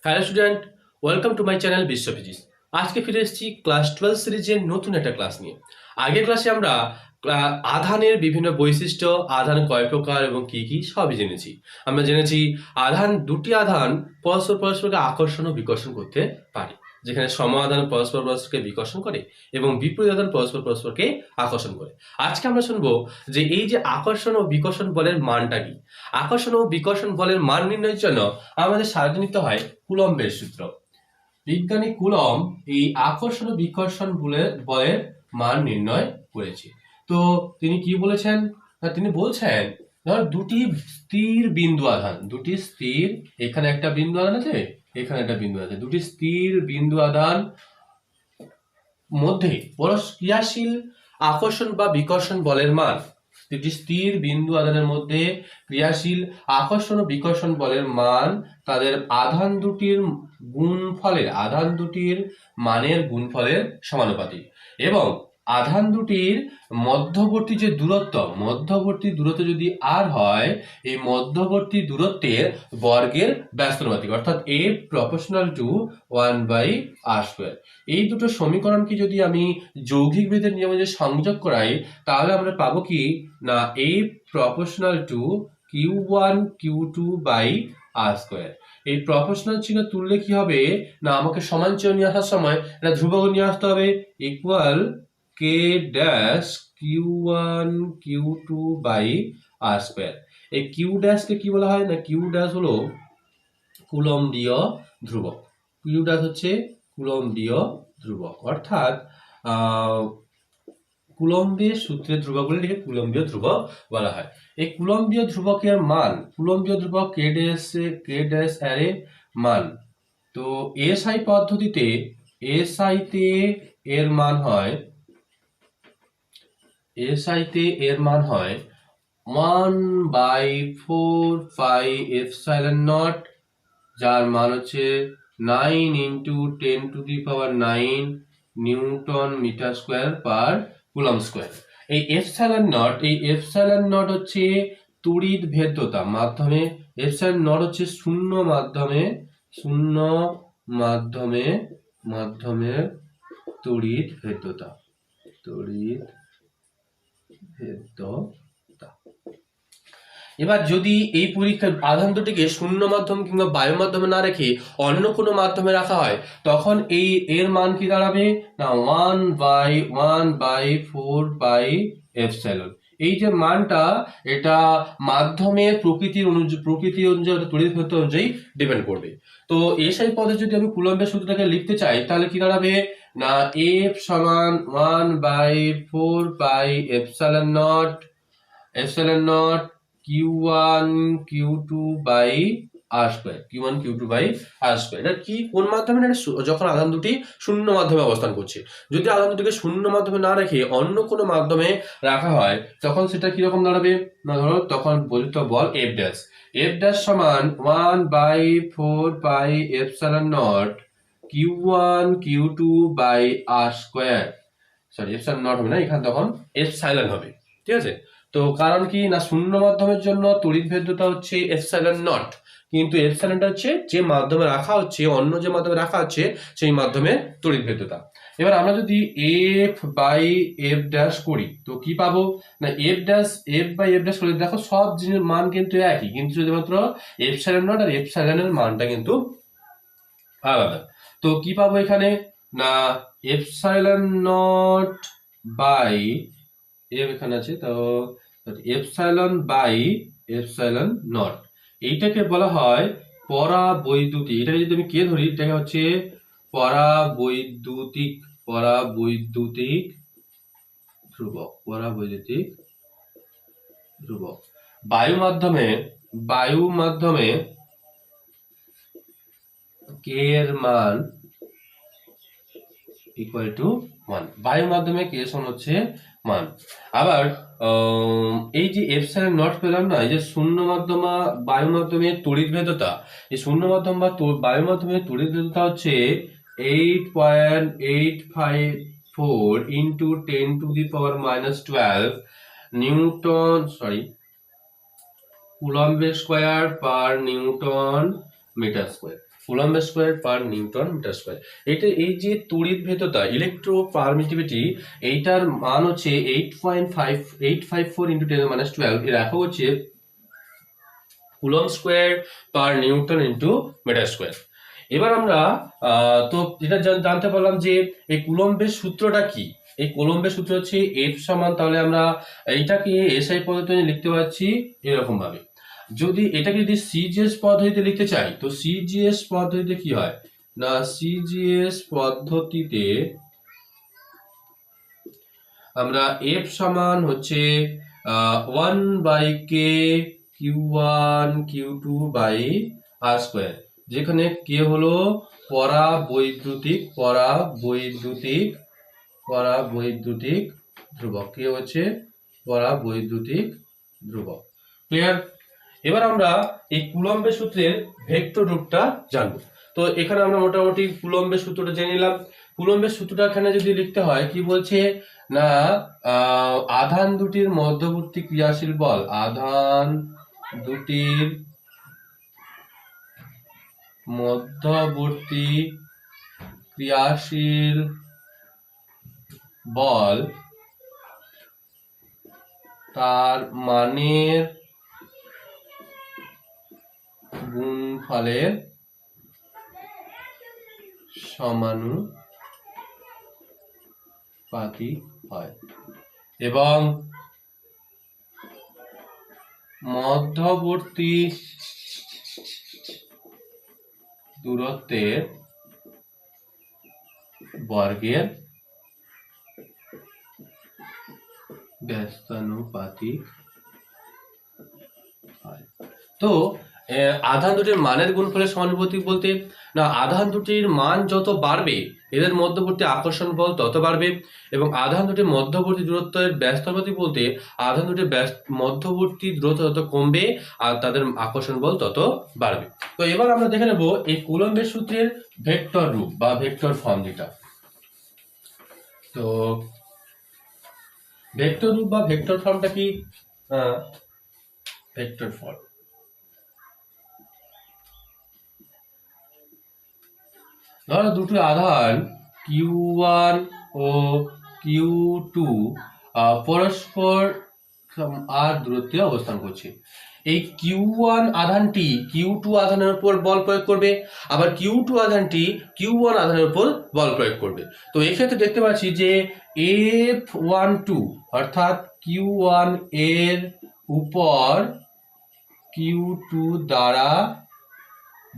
Hello student, welcome to my channel বিশ্ব physics. আজকে ফিরে এসেছি ক্লাস 12 সিরিজের নতুন একটা ক্লাস নিয়ে। আগের ক্লাসে আমরা আধানের বিভিন্ন বৈশিষ্ট্য, আধান কয় প্রকার এবং কি কি সবই জেনেছি। আমরা জেনেছি দুটি আধান পরস্পরকে আকর্ষণ ও বিকর্ষণ করতে পারে, যেখানে সম আধান পরস্পরকে বিকর্ষণ করে এবং বিপরীত আধান পরস্পরকে আকর্ষণ করে। আজকে আমরা শুনবো যে এই যে আকর্ষণ ও বিকর্ষণ বলের মানটা কি। আকর্ষণ ও বিকর্ষণ বলের মান নির্ণয়ের জন্য আমাদের সাহায্য নিতে হয় কুলম্বের সূত্র। বিজ্ঞানী কুলম্ব এই আকর্ষণ ও বিকর্ষণ বলের মান নির্ণয় করেছে। তো তিনি কি বলেছেন? তিনি বলছেন, ধর দুটি স্থির বিন্দু আধান, দুটি স্থির, এখানে একটা বিন্দু আধান আছে, এখানে একটা বিন্দু আছে, দুটি স্থির বিন্দু আধান মধ্যে ক্রিয়াশীল আকর্ষণ বা বিকর্ষণ বলের মান, দুটি স্থির বিন্দু আধানের মধ্যে ক্রিয়াশীল আকর্ষণ ও বিকর্ষণ বলের মান তাদের আধান দুটির মানের গুণফলের সমানুপাতিক এবং আধান দুটির মধ্যবর্তী দূরত্ব যদি আর হয়, এই মধ্যবর্তী দূরত্বের বর্গের ব্যস্তানুপাতিক, অর্থাৎ a প্রপোর্শনাল টু 1/r²। এই দুটো সমীকরণকে যদি আমি যৌগিক ভেদের নিয়মে সংযোগ করাই, তাহলে আমরা পাবো কি না a proportional to q1 q2/r²। এই প্রপোর্শনাল চিহ্ন তুললে কি হবে না, আমাকে সমান চিহ্ন নিয়ে আসার সময় এটা ধ্রুবক নিয়ে আসতে হবে, equal k dash q1 q2/r²। এই q ড্যাশকে কি বলা হয় না, q ড্যাশ হলো কুলম্বীয় ধ্রুবক। q ড্যাশ হচ্ছে কুলম্বীয় ধ্রুবক, অর্থাৎ কুলম্বের সূত্রের ধ্রুবকগুলিকে কুলম্বীয় ধ্রুবক বলা হয়। এই কুলম্বীয় ধ্রুবকের মান, কুলম্বীয় ধ্রুবক কে ড্যাশ এর মান, তো এসআই পদ্ধতিতে এসআইতে এর মান হয় 1/4πε0, যার মান হচ্ছে 9 × 10⁹ newton metre square per coulomb square. এই এপসাইলন নট হচ্ছে তড়িৎ ভেদ্যতা মাধ্যমে, এপসাইলন নট হচ্ছে শূন্য মাধ্যমে তড়িৎ ভেদ্যতা। এবার যদি এই পরীক্ষার আধান দুটিকে শূন্য মাধ্যম কিংবা বায়ু মাধ্যমে না রেখে অন্য কোনো মাধ্যমে রাখা হয়, তখন এর মান কি দাঁড়াবে না 1/4πε। এই যে মানটা, এটা মাধ্যমের প্রকৃতি অনুযায়ী তড়িৎ ভেদ্যতা অনুযায়ী ডিপেন্ড করবে। তো এসআই পদে যদি আমি কুলম্বের সূত্রটাকে লিখতে চাই, তাহলে কি দাঁড়াবে না F সমান 1/4πε0 q1 q2/r²। এটা কি কোন মাধ্যমে? যখন আধান দুটি শূন্য মাধ্যমে অবস্থান করছে। যদি আধান দুটিকে শূন্য মাধ্যমে না রেখে অন্য কোনো মাধ্যমে রাখা হয়, তখন সেটা কিরকম দাঁড়াবে না, ধরো তখন বলিত বল f ড্যাশ সমান 1/4πε0 q1 q2/r²। Sorry, epsilon not হবে না, এখানে তখন এপসাইলন হবে। ঠিক আছে? তো কারণ কি না, শূন্য মাধ্যমের জন্য তড়িৎ ভেদ্যতা হচ্ছে এপসাইলন নট, কিন্তু এপসাইলনটা হচ্ছে যে মাধ্যমে রাখা হচ্ছে, অন্য যে মাধ্যমে রাখা হচ্ছে সেই মাধ্যমে তড়িৎ ভেদ্যতা। এবার আমরা যদি f/f ড্যাশ করি, তো কি পাবো না, f/f ড্যাশ করে দেখো সব জিনিসের মান কিন্তু একই, কিন্তু শুধুমাত্র এপসাইলন নট আর এপসাইলনের মানটা কিন্তু আলাদা। তো কি পাবো এখানে না, এপসাইলন নট বাই এফ এখানে আছে, তো এপসাইলন বাই এপসাইলন নট, এইটাকে বলা হয় পরাবৈদ্যুতিক। এটাকে যদি আমি কে ধরি, এটাকে হচ্ছে পরাবৈদ্যুতিক ধ্রুবক। বায়ু মাধ্যমে কে এর মান ইকুয়াল টু 1, বায়ু মাধ্যমে কে সমান হচ্ছে 1। আবার এই যে এপসাইলন নট পেলাম না, এই যে শূন্য মাধ্যম বায়ু মাধ্যমে তড়িৎ ভেদ্যতা, এই শূন্য মাধ্যম বা বায়ু মাধ্যমে তড়িৎ ভেদ্যতা হচ্ছে 8.854 × 10⁻12 coulomb square per newton metre square. Coulomb square per newton metre square. এটা এই যে তড়িৎ ভেদ্যতা ইলেকট্রোপারমিটিভিটি, এইটার মান হচ্ছে 8.5854 ইন্টু 10⁻12। এর একক হচ্ছে coulomb square per newton into metre square. এবার আমরা তো এটা জানতে পারলাম যে এই কুলম্বের সূত্রটা কি। এই কুলম্বের সূত্র হচ্ছে এফ সমান, তাহলে আমরা এইটাকে এসআই পদ্ধতিতে লিখতে পারছি এরকম ভাবে। যদি এটাকে যদি সিজিএস পদ্ধতিতে লিখতে চাই, তো সিজিএস পদ্ধতিতে কি হয় না, সিজিএস পদ্ধতিতে আমরা এফ সমান হচ্ছে 1/k Q1 Q2 by R square, যেখানে কে হলো পরাবৈদ্যুতিক ধ্রুবক, কে হচ্ছে পরাবৈদ্যুতিক ধ্রুবক। ক্লিয়ার? এবার আমরা এই কুলম্বের সূত্রের ভেক্টর রূপটা জানবো। তো এখানে আমরা মোটামুটি কুলম্বের সূত্রটা জেনে নিলাম। কুলম্বের সূত্রটা এখানে যদি লিখতে হয়, কি বলছে না, আধান দুটির মধ্যবর্তী ক্রিয়াশীল বল, আধান দুটির মধ্যবর্তী ক্রিয়াশীল বল তার মানের গুণফলের সমানুপাতিক হয় এবং মধ্যবর্তী দূরত্বের বর্গের ব্যস্তানুপাতিক হয়। তো আধান দুটির মানের গুণফলের সমানুপাতিক বলতে না, আধান দুটির মান যত বাড়বে এদের মধ্যবর্তী আকর্ষণ বল তত বাড়বে, এবং আধান দুটির মধ্যবর্তী দূরত্বের ব্যস্তানুপাতিক বলতে আধান দুটির মধ্যবর্তী দূরত্ব যত কমবে আর তাদের আকর্ষণ বল তত বাড়বে। তো এবার আমরা দেখে নেব এই কুলম্বের সূত্রের ভেক্টর রূপ বা ভেক্টর ফর্ম যেটা। তো ভেক্টর রূপ বা ভেক্টর ফর্মটা কি? ভেক্টর ফর্ম, ধরো দুটো আধান Q1 ও Q2 পরস্পর আর দূরত্বে অবস্থান করছে। এই Q1 আধানটি Q2 আধানের উপর বল প্রয়োগ করবে, আবার Q2 আধানটি Q1 আধানের উপর বল প্রয়োগ করবে। তো এক্ষেত্রে দেখতে পাচ্ছি যে F12 অর্থাৎ Q1 এর উপর Q2 দ্বারা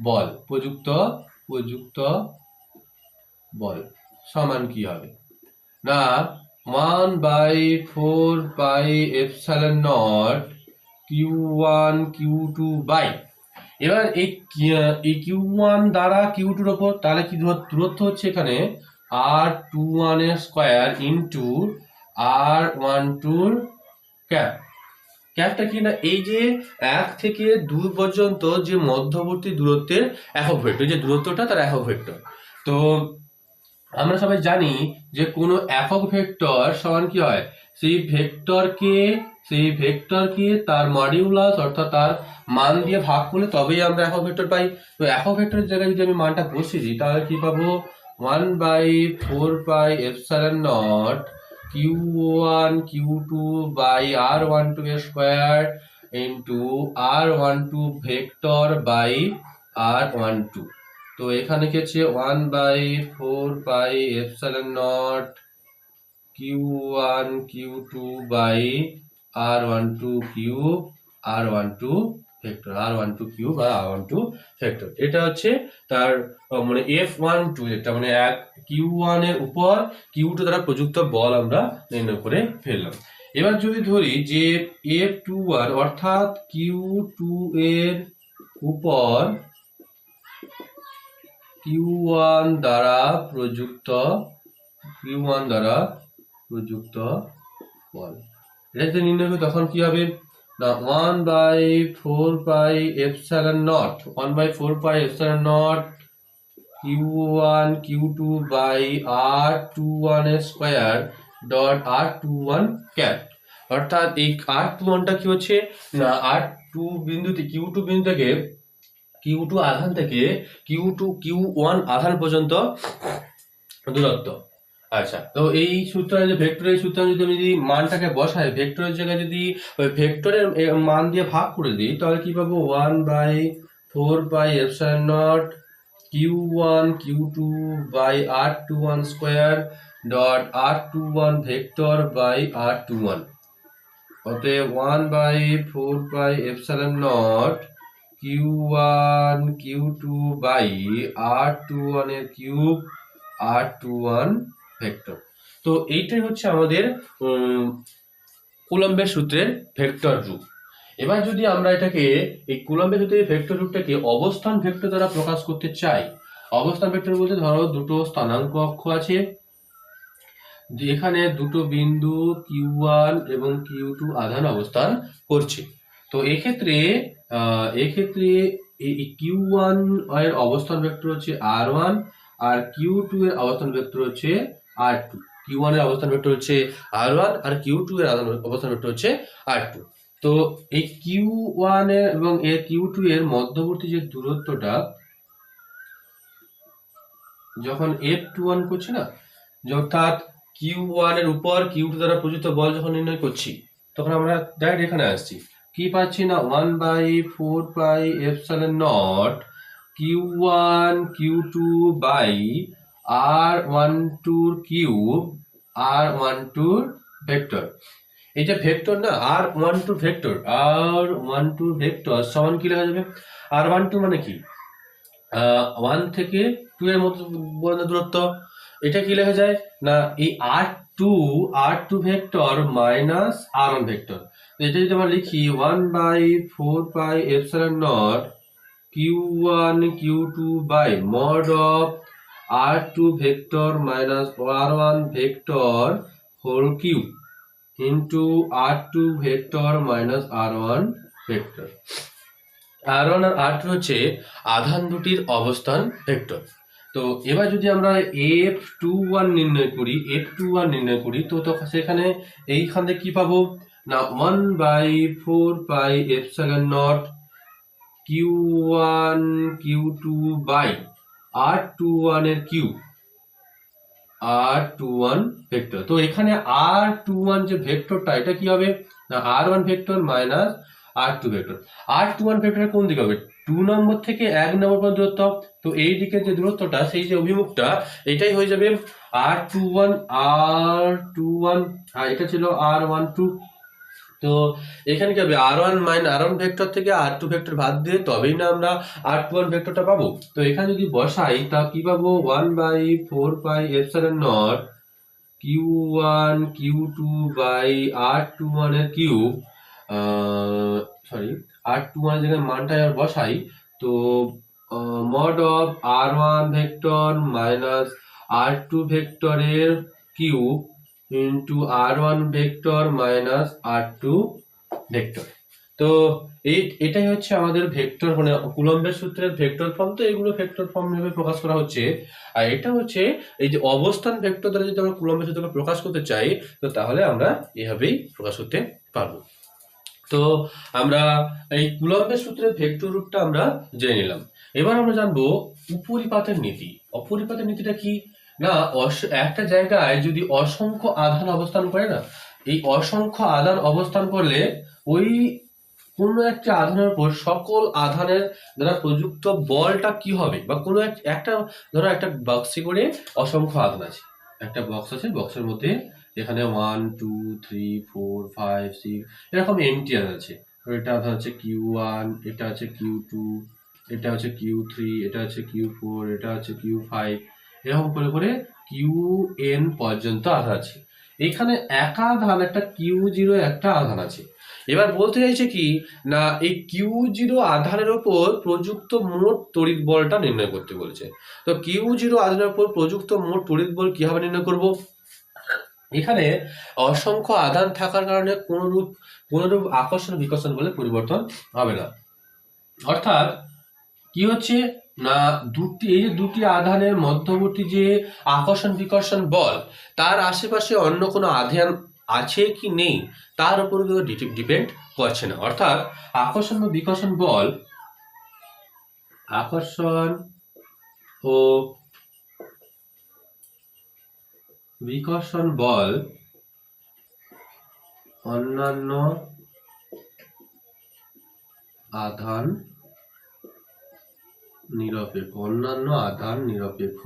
বল প্রযুক্ত বল সমান কি হবে না, 1/4πε0 Q1 Q2 বাই, এবার এই Q1 দ্বারা Q2 এর উপর, তাহলে কি দূরত্ব হচ্ছে এখানে R21 এর স্কয়ার ইনটু R12 ক্যাপ। ক্যাপটা কি না, এই যে 1 থেকে 2 পর্যন্ত যে মধ্যবর্তী দূরত্বের একক ভেক্টর, যে দূরত্বটা তার একক ভেক্টর। তো আমরা সবাই জানি যে কোনো একক ভেক্টর সমান কি হয়, সেই ভেক্টরকে তার মডিউলাস অর্থাৎ তার মান দিয়ে ভাগ করলে তবেই আমরা একক ভেক্টর পাই। তো একক ভেক্টরের জায়গায় যদি আমি মানটা বসিয়ে দিই, তাহলে কি পাবো, 1/4πε0 Q1 Q2 বাই R12 এর square into R12 vector by R12। তো এখানে কি হচ্ছে 1/4πε0 Q1 Q2 by R12 cube R12 vector, R12 cube বা R12 ভেক্টর। এটা হচ্ছে তার মানে F12, যেটা মানে Q1 এর উপর Q2 দ্বারা প্রযুক্ত বল আমরা নির্ণয় করে ফেললাম। এবার যদি ধরি যে F21 অর্থাৎ Q2 এর উপর Q1 দ্বারা প্রযুক্ত বল, এটা যদি নির্ণয় করি তখন কি হবে না, 1/4πε0 Q1 Q2 বাই R21 এর স্কয়ার ডট R21 ক্যাপ। অর্থাৎ এই R21টা কি হচ্ছে না, R2 বিন্দুতে Q2 বিন্দু থেকে Q2 আধান থেকে Q2 Q1 আধান পর্যন্ত দূরত্ব। আচ্ছা, তো এই সূত্রে যে ভেক্টরের সূত্রে যদি আমি যদি মানটাকে বসাই, ভেক্টরের জায়গায় যদি ওই ভেক্টরের মান দিয়ে ভাগ করে দিই, তাহলে কি পাবো? 1/4πε0 Q1 Q2 by R21 square dot R21 vector by R21। অতএব 1/4πε0 Q1 Q2 বাই R21 এর কিউব R21 ভেক্টর। তো এইটাই হচ্ছে আমাদের কুলম্বের সূত্রের ভেক্টর রূপ। এবার যদি আমরা এটাকে এই কুলম্বের সূত্রের ভেক্টর রূপটাকে অবস্থান ভেক্টর দ্বারা প্রকাশ করতে চাই, অবস্থান ভেক্টর বলতে ধরো দুটো স্থানাঙ্ক অক্ষ আছে, এখানে দুটো বিন্দু Q1 এবং Q2 আধান অবস্থান করছে। তো এক্ষেত্রে এই Q1 এর অবস্থান ভেক্টর হচ্ছে R1 আর Q2 এর অবস্থান ভেক্টর হচ্ছে R2। Q1 এর অবস্থান ভেক্টর হচ্ছে R1 আর Q2 এর অবস্থান ভেক্টর হচ্ছে R2। তো এই Q1 এর এবং Q2 এর মধ্যবর্তী যে দূরত্বটা, যখন F21 করছি না, অর্থাৎ Q1 এর উপর Q2 দ্বারা প্রযুক্ত বল যখন নির্ণয় করছি, তখন আমরা ডাইরেক্ট এখানে আসছি, কি পাচ্ছি না 1/4πε0 Q1 Q2 by R12 cube R12 vector. এটা ভেক্টর না, R12 ভেক্টর, R12 ভেক্টর সমান কি লেখা যাবে? R12 মানে কি? 1 থেকে 2 এর মধ্যে দূরত্ব। এটা কি লেখা যায় না, এই R2 vector minus R1 vector. এটা যদি আমরা লিখি 1/4πε0 Q1 Q2 by mod of R2 vector minus R1 vector whole cube into R2 vector minus R1 vector. R1 আর R2 হচ্ছে আধান দুটির অবস্থান ভেক্টর। তো এবার যদি আমরা F21 নির্ণয় করি, তো সেখানে এইখান থেকে কি পাবো না 1/4πε0 Q1 Q2 বাই R21 এর কিউব R21 ভেক্টর। তো এখানে R21 যে ভেক্টরটা, এটা কি হবে না R1 vector minus R2 vector. R21 vector কোন দিকে হবে? 2 নম্বর থেকে 1 নম্বর পর্যন্ত দূরত্ব। তো এই দিকের যে দূরত্বটা, সেই যে অভিমুখটা, এটাই হয়ে যাবে R21 আর এটা ছিল R12। তো এখানে কি হবে? R1 ভেক্টর থেকে R2 ভেক্টর বাদ দিয়ে তবেই না আমরা R21 ভেক্টরটা পাবো। তো এখানে যদি বসাই, তা কি পাবো? 1/4πε0 Q1 Q2 বাই R21 এর কিউব, R21 এর জায়গায় মানটা এবার বসাই, তো mod of R1 vector minus R2 ভেক্টরের cube into R1 vector minus R2 vector. তো এটাই হচ্ছে আমাদের ভেক্টর, মানে কুলম্বের সূত্রের ভেক্টর ফর্ম। তো এগুলো ভেক্টর ফর্ম ভাবে প্রকাশ করা হচ্ছে। আর এটা হচ্ছে এই যে অবস্থান ভেক্টর দ্বারা যদি আমরা কুলম্বের সূত্রকে প্রকাশ করতে চাই, তো তাহলে আমরা এভাবেই প্রকাশ করতে পারবো। তো আমরা এই কুলম্বের সূত্রের ভেক্টর রূপটা আমরা জেনে নিলাম। এবার আমরা জানবো উপরিপাতের নীতি। অপরিপাতের নীতিটা কি না, একটা জায়গায় যদি অসংখ্য আধান অবস্থান করে না, এই অসংখ্য আধান অবস্থান করলে ওই কোনো একটা আধানের উপর সকল আধানের দ্বারা প্রযুক্ত বলটা কি হবে, বা কোনো একটা ধরো একটা বক্সে করে অসংখ্য আধান আছে, একটা বক্স আছে, বক্সের মধ্যে এখানে 1 2 3 4 5 6 এরকম এমটি আধান আছে। এটা আধান হচ্ছে Q1, এটা হচ্ছে Q2, এটা হচ্ছে Q3, এটা হচ্ছে Q4, এটা হচ্ছে Q5, এরকম করে করে Qn পর্যন্ত আধান আছে। এখানে একাধান একটা Q0 একটা আধান আছে। এবার বলতে চাইছে কি না, এই Q0 আধানের উপর প্রযুক্ত মোট তড়িৎ বলটা নির্ণয় করতে বলেছে। তো Q0 আধানের উপর প্রযুক্ত মোট তড়িৎ বল কিভাবে নির্ণয় করব? এখানে অসংখ্য আধান থাকার কারণে কোনরূপ আকর্ষণ বিকর্ষণ বলে পরিবর্তন হবে না। অর্থাৎ কি হচ্ছে না, এই যে দুটি আধানের মধ্যবর্তী যে আকর্ষণ বিকর্ষণ বল, তার আশেপাশে অন্য কোনো আধান আছে কি নেই তার উপর ডিপেন্ড করছে না। অর্থাৎ আকর্ষণ বা বিকর্ষণ বল আকর্ষণ ও বিকর্ষণ বল অন্যান্য আধান নিরপেক্ষ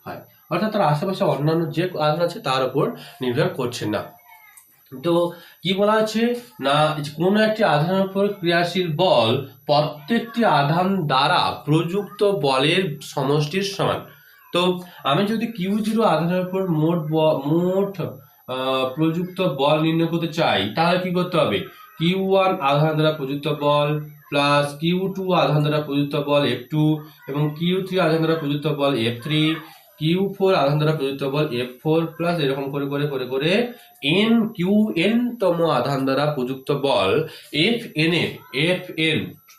হয়, অর্থাৎ তার আশেপাশে অন্যান্য যে আধান আছে তার উপর নির্ভর করছে না। তো কি বলা আছে না, কোন একটি আধানের উপর ক্রিয়াশীল বল প্রত্যেকটি আধান দ্বারা প্রযুক্ত বলের সমষ্টির সমান। তো আমি যদি Q0 আধানের উপর মোট প্রযুক্ত বল নির্ণয় করতে চাই, তাহলে কি করতে হবে? Q1 আধান দ্বারা প্রযুক্ত বল প্লাস Q2 আধান দ্বারা প্রযুক্ত বল F2 এবং Q3 আধান দ্বারা প্রযুক্ত বল F3, Q4 আধান দ্বারা প্রযুক্ত বল F4 প্লাস এরকম করে করে করে করে Qn তম আধান দ্বারা প্রযুক্ত বল Fn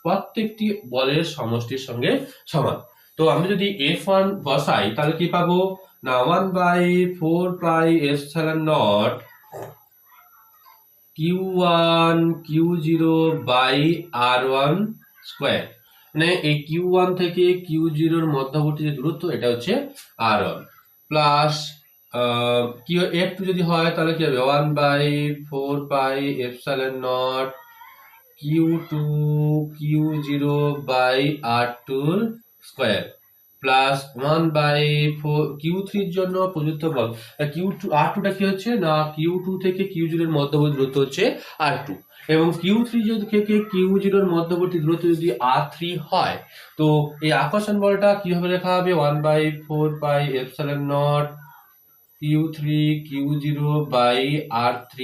প্রত্যেকটি বলের সমষ্টির সঙ্গে সমান। তো আমি যদি F1 বসাই তাহলে কি পাবো না, 1/4πε0 Q1 Q0 R1 স্কয়ার, মানে এই Q1 থেকে Q0 এর মধ্যবর্তী যে দূরত্ব এটা হচ্ছে R1 প্লাস F2 যদি হয় তাহলে কি হবে 1/4πε0 Q2 Q0 R2 square plus 1/4 Q3 এর জন্য প্রযুক্ত বল Q2 R2 টা কি হচ্ছে না, Q2 থেকে Q0 এর মধ্যবর্তী দূরত্ব হচ্ছে R2 এবং Q3 থেকে Q0 এর মধ্যবর্তী দূরত্ব যদি R3 হয়, তো এই আকর্ষণ বলটা কিভাবে লেখা হবে 1/4πε0 Q3 Q0 R3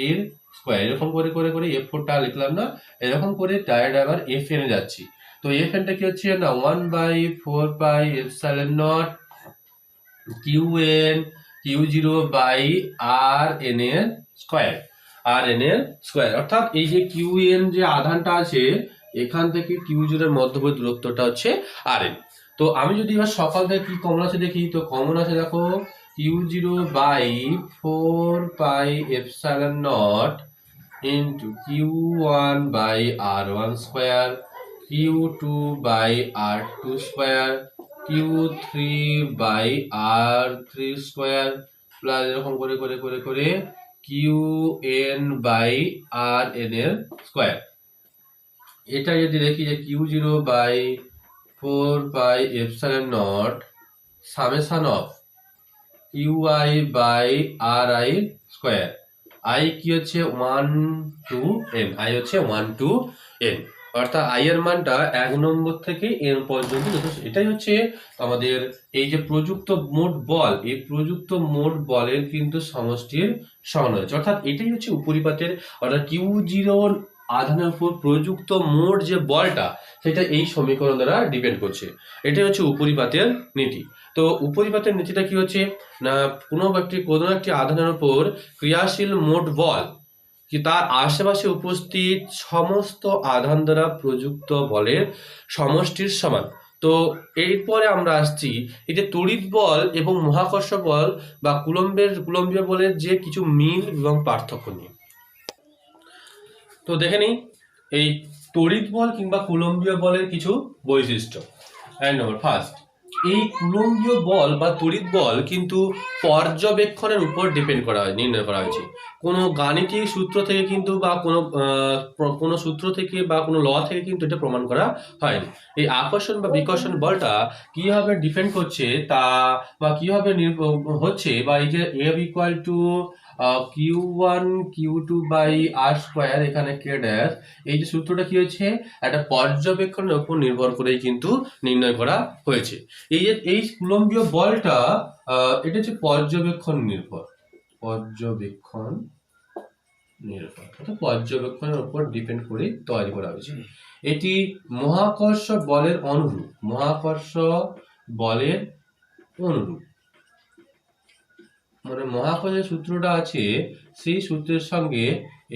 স্কয়ার, এরকম করে করে করে F4 টা লিখলাম না, এরকম করে ডাইরেক্ট আবার Fn এ যাচ্ছি। তো Fn টা কি হচ্ছে না 1/4πε0 Qn Q0 Rn এর স্কয়ার, অর্থাৎ এই যে Qn যে আধানটা আছে এখান থেকে Q0 এর মধ্যবর্তী দূরত্বটা হচ্ছে Rn। তো আমি যদি এবার সকাল থেকে কি কমন আছে দেখি, তো কমন আছে দেখো Q0 4πε0 into Q1 R1 square, Q2 R2 square, Q3 R3 square plus এরকম করে করে করে করে Qn Rn এর স্কয়ার। এটা যদি দেখি যে Q0 4πε0 summation of Qi Ri square, i কি হচ্ছে 1 to n, i হচ্ছে 1 to n, অর্থাৎ i এর মানটা 1 নম্বর থেকে n পর্যন্ত যথেষ্ট। এটাই হচ্ছে আমাদের এই যে প্রযুক্ত মোট বল, এই প্রযুক্ত মোট বলের কিন্তু সমষ্টির সমান হচ্ছে, অর্থাৎ এটাই হচ্ছে উপরিপাতের, অর্থাৎ Q0 আধানের উপর প্রযুক্ত মোট যে বলটা সেটা এই সমীকরণ দ্বারা ডিপেন্ড করছে। এটাই হচ্ছে উপরিপাতের নীতি। তো উপরিপাতের নীতিটা কি হচ্ছে না, কোনো একটি আধানের উপর ক্রিয়াশীল মোট বল কি তার আশেপাশে উপস্থিত সমস্ত আধান দ্বারা প্রযুক্ত বলের সমষ্টির সমান। তো এরপরে আমরা আসছি এই যে তড়িৎ বল এবং মহাকর্ষ বল বা কুলম্বীয় বলের যে কিছু মিল এবং পার্থক্য নিয়ে। তো দেখে নিই এই তড়িৎ বল কিংবা কুলম্বীয় বলের কিছু বৈশিষ্ট্য। ফার্স্ট, এই কুলম্বীয় বল বা তড়িৎ বল কিন্তু পর্যবেক্ষণের উপর নির্ণয় করা হয়েছে। কোনো গাণিতিক সূত্র থেকে কিন্তু বা কোনো সূত্র থেকে বা কোনো ল থেকে কিন্তু এটা প্রমাণ করা হয়নি। এই আকর্ষণ বা বিকর্ষণ বলটা কিভাবে ডিপেন্ড করছে তা বা কিভাবে হচ্ছে, বা এই যে F equal to Q1 Q2 R square, এখানে K ড্যাশ, এই যে সূত্রটা কি হচ্ছে একটা পর্যবেক্ষণের উপর নির্ভর করেই কিন্তু নির্ণয় করা হয়েছে। এই যে এই কুলম্বীয় বলটা এটা হচ্ছে পর্যবেক্ষণ নির্ভর, অর্থাৎ পর্যবেক্ষণের উপর ডিপেন্ড করে তৈরি করা হয়েছে। এটি মহাকর্ষ বলের অনুরূপ, মানে মহাকর্ষের সূত্রটা আছে সেই সূত্রের সঙ্গে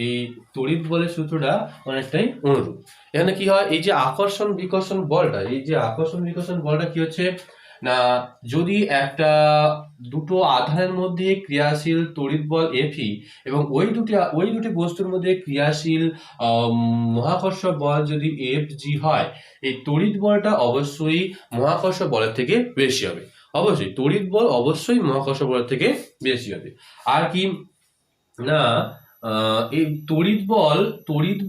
এই তড়িৎ বলের সূত্রটা অনেকটাই অনুরূপ। এখানে কি হয়, এই যে আকর্ষণ বিকর্ষণ বলটা কি হচ্ছে না যদি একটা দুটো আধানের মধ্যে ক্রিয়াশীল তড়িৎ বল Fe এবং ওই দুটি বস্তুর মধ্যে ক্রিয়াশীল মহাকর্ষ বল যদি Fg হয়, এই তড়িৎ বলটা অবশ্যই মহাকর্ষ বলের থেকে বেশি হবে। অবশ্যই তড়িৎ বল অবশ্যই মহাকর্ষ বলের থেকে বেশি হবে। আর কি না এই তড়িৎ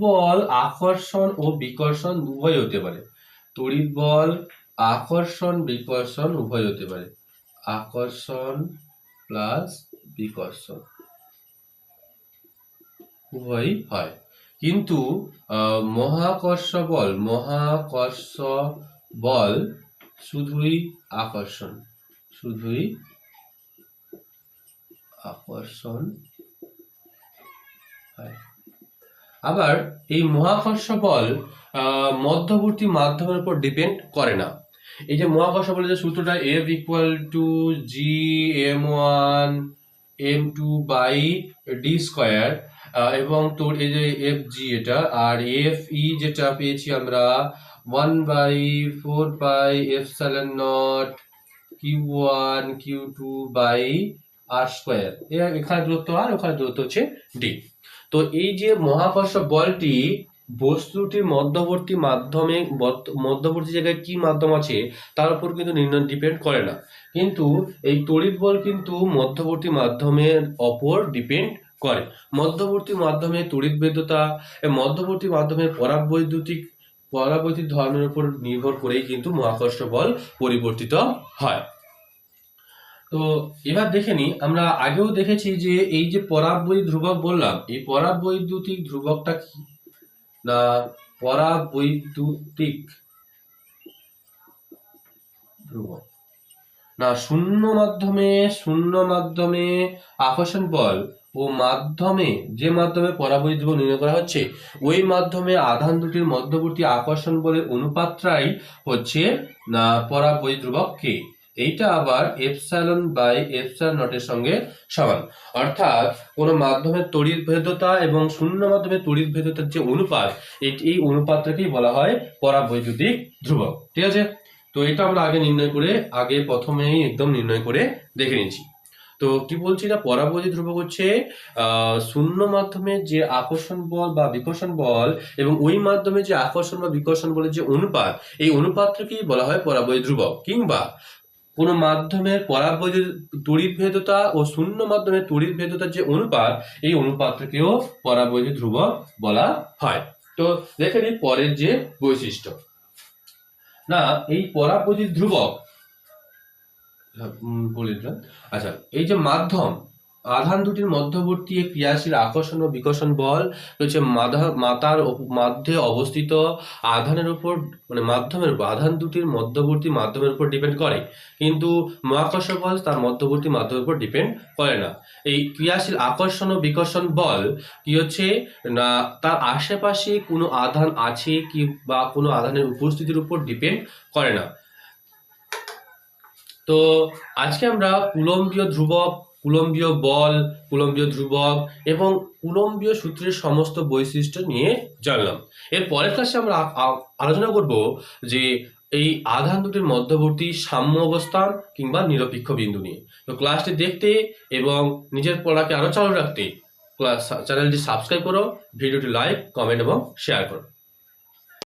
বল আকর্ষণ ও বিকর্ষণ উভয় হতে পারে। তড়িৎ বল আকর্ষণ বিকর্ষণ উভয় হতে পারে। আকর্ষণ প্লাস বিকর্ষণ উভয়ই হয়, কিন্তু মহাকর্ষ বল শুধুই আকর্ষণ হয়। আবার এই মহাকর্ষ বল মধ্যবর্তী মাধ্যমের উপর ডিপেন্ড করে না। এই যে মহাকর্ষ বলের যে সূত্রটা F = G(m1 m2 / d square) এবং তোর এই যে Fg এটা, আর Fe যেটা পেয়েছি আমরা 1/4πε0 q1 q2 r²। এখানে দূরত্ব আর ওখানে দূরত্ব হচ্ছে d। তো এই যে মহাকর্ষ বলটি বস্তুটির মধ্যবর্তী জায়গায় কি মাধ্যম আছে তার উপর কিন্তু ডিপেন্ড করে না, কিন্তু এই তড়িৎ বল কিন্তু মধ্যবর্তী মাধ্যমের ওপর ডিপেন্ড করে। মধ্যবর্তী মাধ্যমে তড়িৎ ভেদ্যতা, মধ্যবর্তী মাধ্যমের পরাবৈদ্যুতিক ধর্মের উপর নির্ভর করেই কিন্তু মহাকর্ষ বল পরিবর্তিত হয়। তো এবার দেখে নি, আমরা আগেও দেখেছি যে এই যে পরাবৈদ্যুতিক ধ্রুবক বললাম, এই পরাবৈদ্যুতিক ধ্রুবকটা কি না পরাবৈদ্যুতিক ধ্রুবক না শূন্য মাধ্যমে আকর্ষণ বল ও যে মাধ্যমে পরাবৈদ্যুতিক ধ্রুবক নির্ণয় করা হচ্ছে, ওই মাধ্যমে আধান দুটির মধ্যবর্তী আকর্ষণ বলের অনুপাতটাই হচ্ছে না পরাবৈদ্যুতিক ধ্রুবক কে। এইটা আবার ε/ε0 এর সঙ্গে সমান। অর্থাৎ কোন মাধ্যমের তড়িৎ ভেদ্যতা এবং শূন্য মাধ্যমের তড়িৎ ভেদ্যতার যে অনুপাত, এই অনুপাতটাকেই বলা হয় পরাবৈদ্যুতিক ধ্রুবক। ঠিক আছে, তো এটা আমরা প্রথমেই একদম নির্ণয় করে দেখে নিয়েছি। তো কি বলছি না, পরাবৈদ্যুতিক ধ্রুবক হচ্ছে শূন্য মাধ্যমে যে আকর্ষণ বল বা বিকর্ষণ বল এবং ওই মাধ্যমে যে আকর্ষণ বা বিকর্ষণ বলের যে অনুপাত, এই অনুপাতটাকেই বলা হয় পরাবৈদ্যুতিক ধ্রুবক। কিংবা কোন মাধ্যমের পরাবৈদ্যুতিক তড়িৎ ভেদ্যতা ও শূন্য মাধ্যমের তড়িৎ ভেদ্যতার যে অনুপাত, এই অনুপাতটাকেও পরাবৈদ্যুতিক ধ্রুবক বলা হয়। তো দেখে নিই পরের যে বৈশিষ্ট্য। না এই পরাবৈদ্যুতিক ধ্রুবক আচ্ছা, এই যে মাধ্যম আধান দুটির মধ্যবর্তী ক্রিয়াশীল আকর্ষণ ও বিকর্ষণ বল হচ্ছে মধ্যে অবস্থিত আধানের উপর, মানে আধান দুটির মধ্যবর্তী মাধ্যমের উপর ডিপেন্ড করে, কিন্তু মহাকর্ষ বল তার মধ্যবর্তী মাধ্যমের উপর ডিপেন্ড করে না। এই ক্রিয়াশীল আকর্ষণ ও বিকর্ষণ বল কি হচ্ছে না তার আশেপাশে কোনো আধান আছে কি বা কোনো আধানের উপস্থিতির উপর ডিপেন্ড করে না। তো আজকে আমরা কুলম্বীয় ধ্রুবক, কুলম্বীয় বল, কুলম্বীয় ধ্রুবক এবং কুলম্বীয় সূত্রের সমস্ত বৈশিষ্ট্য নিয়ে জানলাম। এর পরের ক্লাসে আমরা আলোচনা করব যে এই আধান দুটির মধ্যবর্তী সাম্য অবস্থান কিংবা নিরপেক্ষ বিন্দু নিয়ে। তো ক্লাসটি দেখতে এবং নিজের পড়াকে আরো চালু রাখতে চ্যানেলটি সাবস্ক্রাইব করো, ভিডিওটি লাইক, কমেন্ট এবং শেয়ার করো।